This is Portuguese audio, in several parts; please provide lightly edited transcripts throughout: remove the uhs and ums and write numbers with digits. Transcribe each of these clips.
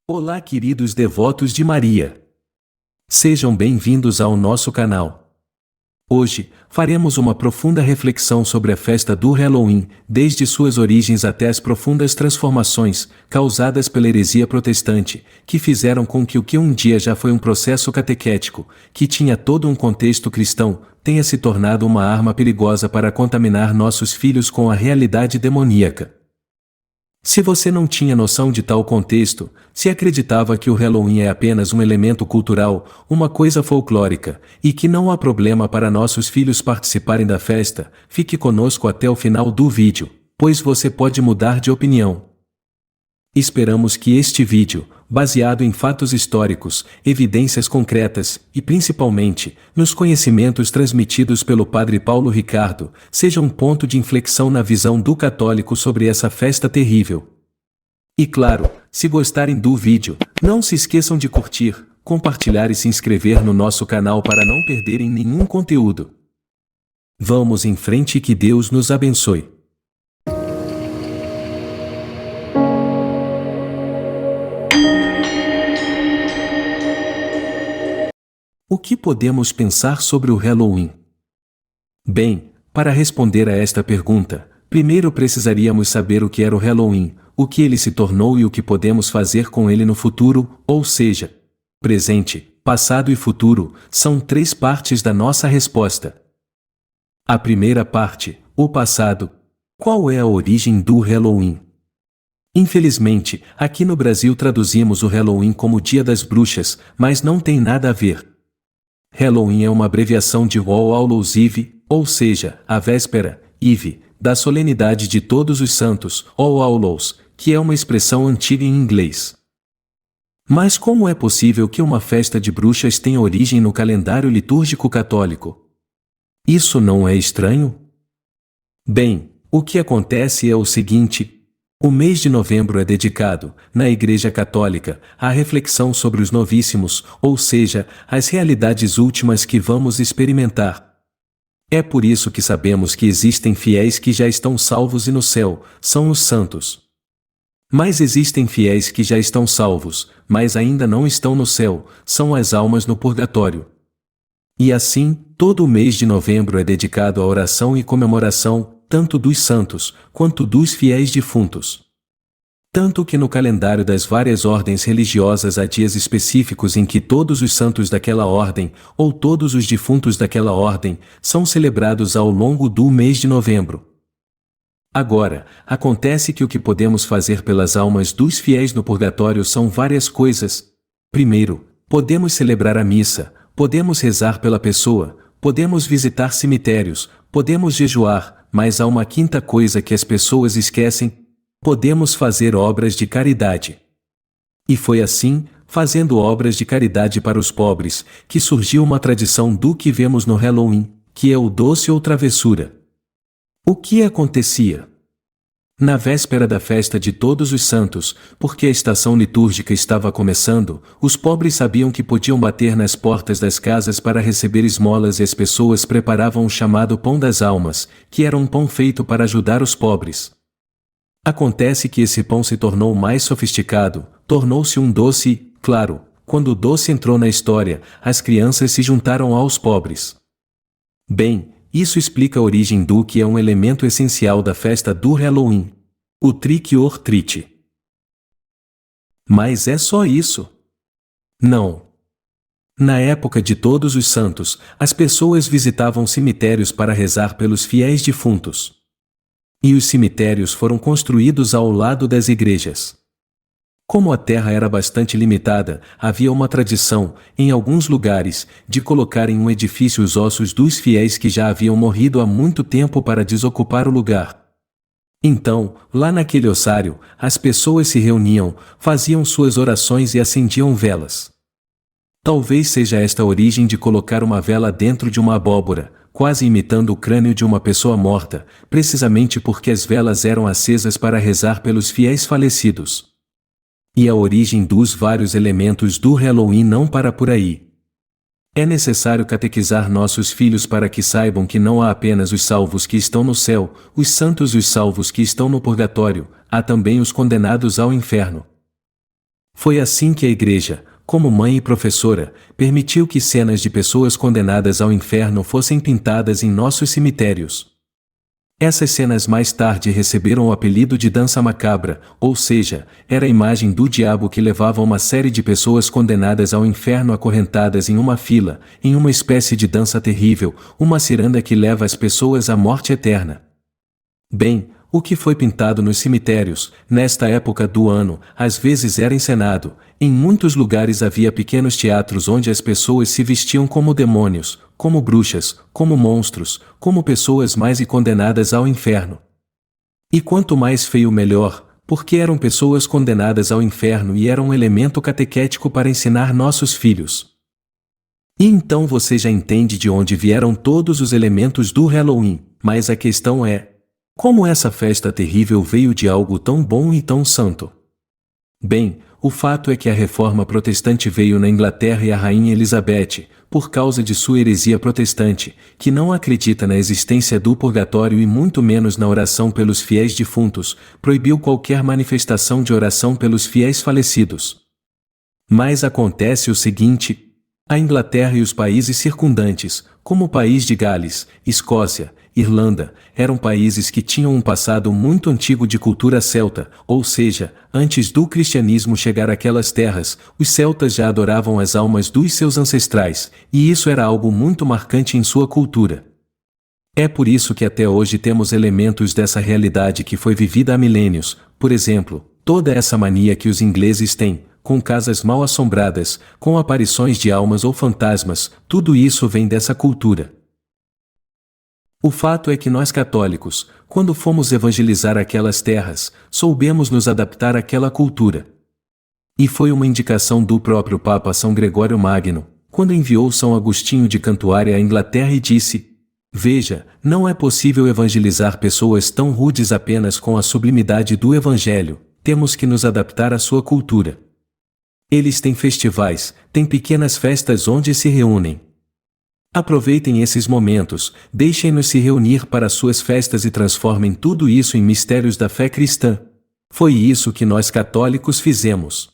Olá, queridos devotos de Maria. Sejam bem-vindos ao nosso canal. Hoje, faremos uma profunda reflexão sobre a festa do Halloween, desde suas origens até as profundas transformações causadas pela heresia protestante, que fizeram com que o que um dia já foi um processo catequético, que tinha todo um contexto cristão, tenha se tornado uma arma perigosa para contaminar nossos filhos com a realidade demoníaca. Se você não tinha noção de tal contexto, se acreditava que o Halloween é apenas um elemento cultural, uma coisa folclórica, e que não há problema para nossos filhos participarem da festa, fique conosco até o final do vídeo, pois você pode mudar de opinião. Esperamos que este vídeo, baseado em fatos históricos, evidências concretas e, principalmente, nos conhecimentos transmitidos pelo Padre Paulo Ricardo, seja um ponto de inflexão na visão do católico sobre essa festa terrível. E claro, se gostarem do vídeo, não se esqueçam de curtir, compartilhar e se inscrever no nosso canal para não perderem nenhum conteúdo. Vamos em frente e que Deus nos abençoe. O que podemos pensar sobre o Halloween? Bem, para responder a esta pergunta, primeiro precisaríamos saber o que era o Halloween, o que ele se tornou e o que podemos fazer com ele no futuro, ou seja, presente, passado e futuro, são três partes da nossa resposta. A primeira parte, o passado. Qual é a origem do Halloween? Infelizmente, aqui no Brasil traduzimos o Halloween como Dia das Bruxas, mas não tem nada a ver. Halloween é uma abreviação de All Hallows Eve, ou seja, a véspera, Eve, da solenidade de Todos os Santos, All Hallows, que é uma expressão antiga em inglês. Mas como é possível que uma festa de bruxas tenha origem no calendário litúrgico católico? Isso não é estranho? Bem, o que acontece é o seguinte: o mês de novembro é dedicado, na Igreja Católica, à reflexão sobre os novíssimos, ou seja, as realidades últimas que vamos experimentar. É por isso que sabemos que existem fiéis que já estão salvos e no céu, são os santos. Mas existem fiéis que já estão salvos, mas ainda não estão no céu, são as almas no purgatório. E assim, todo o mês de novembro é dedicado à oração e comemoração, tanto dos santos, quanto dos fiéis defuntos. Tanto que no calendário das várias ordens religiosas há dias específicos em que todos os santos daquela ordem, ou todos os defuntos daquela ordem, são celebrados ao longo do mês de novembro. Agora, acontece que o que podemos fazer pelas almas dos fiéis no purgatório são várias coisas. Primeiro, podemos celebrar a missa, podemos rezar pela pessoa, podemos visitar cemitérios, podemos jejuar, mas há uma quinta coisa que as pessoas esquecem: podemos fazer obras de caridade. E foi assim, fazendo obras de caridade para os pobres, que surgiu uma tradição do que vemos no Halloween, que é o doce ou travessura. O que acontecia? Na véspera da festa de Todos os Santos, porque a estação litúrgica estava começando, os pobres sabiam que podiam bater nas portas das casas para receber esmolas e as pessoas preparavam o chamado Pão das Almas, que era um pão feito para ajudar os pobres. Acontece que esse pão se tornou mais sofisticado, tornou-se um doce e, claro, quando o doce entrou na história, as crianças se juntaram aos pobres. Bem, isso explica a origem do que é um elemento essencial da festa do Halloween: o trick or treat. Mas é só isso? Não. Na época de Todos os Santos, as pessoas visitavam cemitérios para rezar pelos fiéis defuntos. E os cemitérios foram construídos ao lado das igrejas. Como a terra era bastante limitada, havia uma tradição, em alguns lugares, de colocar em um edifício os ossos dos fiéis que já haviam morrido há muito tempo para desocupar o lugar. Então, lá naquele ossário, as pessoas se reuniam, faziam suas orações e acendiam velas. Talvez seja esta a origem de colocar uma vela dentro de uma abóbora, quase imitando o crânio de uma pessoa morta, precisamente porque as velas eram acesas para rezar pelos fiéis falecidos. E a origem dos vários elementos do Halloween não para por aí. É necessário catequizar nossos filhos para que saibam que não há apenas os salvos que estão no céu, os santos e os salvos que estão no purgatório, há também os condenados ao inferno. Foi assim que a Igreja, como mãe e professora, permitiu que cenas de pessoas condenadas ao inferno fossem pintadas em nossos cemitérios. Essas cenas mais tarde receberam o apelido de dança macabra, ou seja, era a imagem do diabo que levava uma série de pessoas condenadas ao inferno acorrentadas em uma fila, em uma espécie de dança terrível, uma ciranda que leva as pessoas à morte eterna. Bem, o que foi pintado nos cemitérios, nesta época do ano, às vezes era encenado. Em muitos lugares havia pequenos teatros onde as pessoas se vestiam como demônios, como bruxas, como monstros, como pessoas mais e condenadas ao inferno. E quanto mais feio melhor, porque eram pessoas condenadas ao inferno e eram um elemento catequético para ensinar nossos filhos. E então você já entende de onde vieram todos os elementos do Halloween, mas a questão é: como essa festa terrível veio de algo tão bom e tão santo? Bem, o fato é que a reforma protestante veio na Inglaterra e a rainha Elizabeth, por causa de sua heresia protestante, que não acredita na existência do purgatório e muito menos na oração pelos fiéis defuntos, proibiu qualquer manifestação de oração pelos fiéis falecidos. Mas acontece o seguinte: a Inglaterra e os países circundantes, como o país de Gales, Escócia, Irlanda, eram países que tinham um passado muito antigo de cultura celta, ou seja, antes do cristianismo chegar àquelas terras, os celtas já adoravam as almas dos seus ancestrais, e isso era algo muito marcante em sua cultura. É por isso que até hoje temos elementos dessa realidade que foi vivida há milênios, por exemplo, toda essa mania que os ingleses têm, com casas mal assombradas, com aparições de almas ou fantasmas, tudo isso vem dessa cultura. O fato é que nós católicos, quando fomos evangelizar aquelas terras, soubemos nos adaptar àquela cultura. E foi uma indicação do próprio Papa São Gregório Magno, quando enviou São Agostinho de Cantuária à Inglaterra e disse: "Veja, não é possível evangelizar pessoas tão rudes apenas com a sublimidade do Evangelho, temos que nos adaptar à sua cultura. Eles têm festivais, têm pequenas festas onde se reúnem. Aproveitem esses momentos, deixem-nos se reunir para suas festas e transformem tudo isso em mistérios da fé cristã." Foi isso que nós católicos fizemos.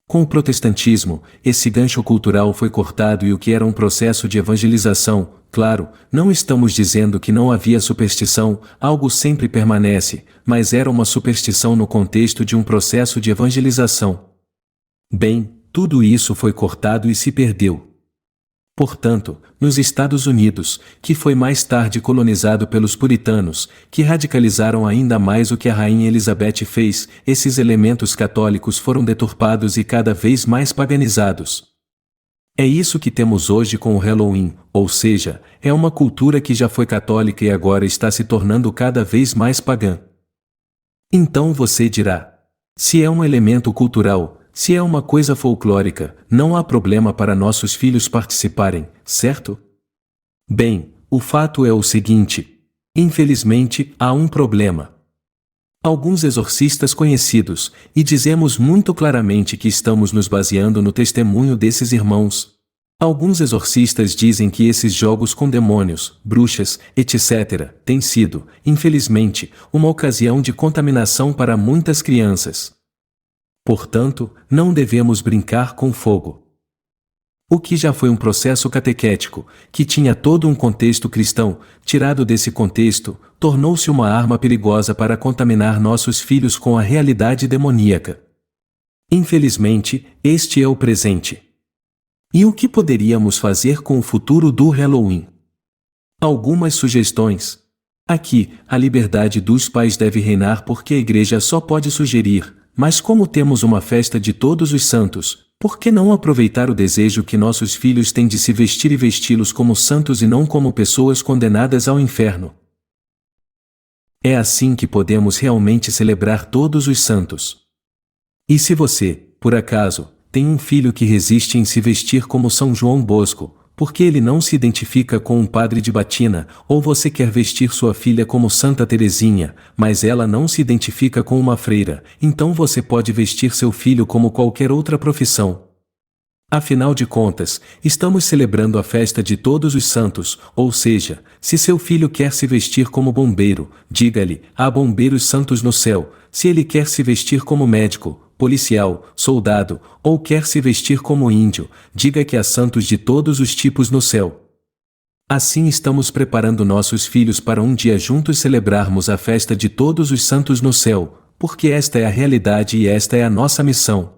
Com o protestantismo, esse gancho cultural foi cortado e o que era um processo de evangelização, claro, não estamos dizendo que não havia superstição, algo sempre permanece, mas era uma superstição no contexto de um processo de evangelização. Bem, tudo isso foi cortado e se perdeu. Portanto, nos Estados Unidos, que foi mais tarde colonizado pelos puritanos, que radicalizaram ainda mais o que a rainha Elizabeth fez, esses elementos católicos foram deturpados e cada vez mais paganizados. É isso que temos hoje com o Halloween, ou seja, é uma cultura que já foi católica e agora está se tornando cada vez mais pagã. Então você dirá: se é um elemento cultural, se é uma coisa folclórica, não há problema para nossos filhos participarem, certo? Bem, o fato é o seguinte: infelizmente, há um problema. Alguns exorcistas conhecidos, e dizemos muito claramente que estamos nos baseando no testemunho desses irmãos. Alguns exorcistas dizem que esses jogos com demônios, bruxas, etc., têm sido, infelizmente, uma ocasião de contaminação para muitas crianças. Portanto, não devemos brincar com fogo. O que já foi um processo catequético, que tinha todo um contexto cristão, tirado desse contexto, tornou-se uma arma perigosa para contaminar nossos filhos com a realidade demoníaca. Infelizmente, este é o presente. E o que poderíamos fazer com o futuro do Halloween? Algumas sugestões. Aqui, a liberdade dos pais deve reinar porque a Igreja só pode sugerir. Mas como temos uma festa de todos os santos, por que não aproveitar o desejo que nossos filhos têm de se vestir e vesti-los como santos e não como pessoas condenadas ao inferno? É assim que podemos realmente celebrar todos os santos. E se você, por acaso, tem um filho que resiste em se vestir como São João Bosco, porque ele não se identifica com um padre de batina, ou você quer vestir sua filha como Santa Teresinha, mas ela não se identifica com uma freira, então você pode vestir seu filho como qualquer outra profissão. Afinal de contas, estamos celebrando a festa de todos os santos, ou seja, se seu filho quer se vestir como bombeiro, diga-lhe: há bombeiros santos no céu. Se ele quer se vestir como médico, policial, soldado, ou quer se vestir como índio, diga que há santos de todos os tipos no céu. Assim estamos preparando nossos filhos para um dia juntos celebrarmos a festa de todos os santos no céu, porque esta é a realidade e esta é a nossa missão.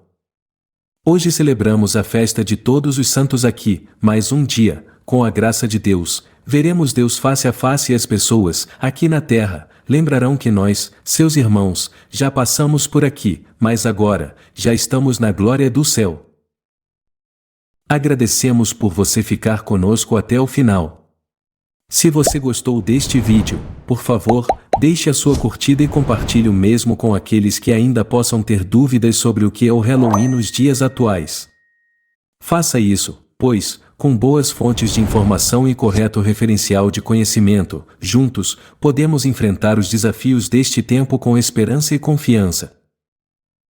Hoje celebramos a festa de todos os santos aqui, mas um dia, com a graça de Deus, veremos Deus face a face e as pessoas, aqui na terra, lembrarão que nós, seus irmãos, já passamos por aqui, mas agora, já estamos na glória do céu. Agradecemos por você ficar conosco até o final. Se você gostou deste vídeo, por favor, deixe a sua curtida e compartilhe o mesmo com aqueles que ainda possam ter dúvidas sobre o que é o Halloween nos dias atuais. Faça isso, pois, com boas fontes de informação e correto referencial de conhecimento, juntos, podemos enfrentar os desafios deste tempo com esperança e confiança.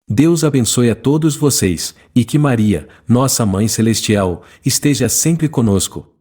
Deus abençoe a todos vocês, e que Maria, nossa Mãe Celestial, esteja sempre conosco.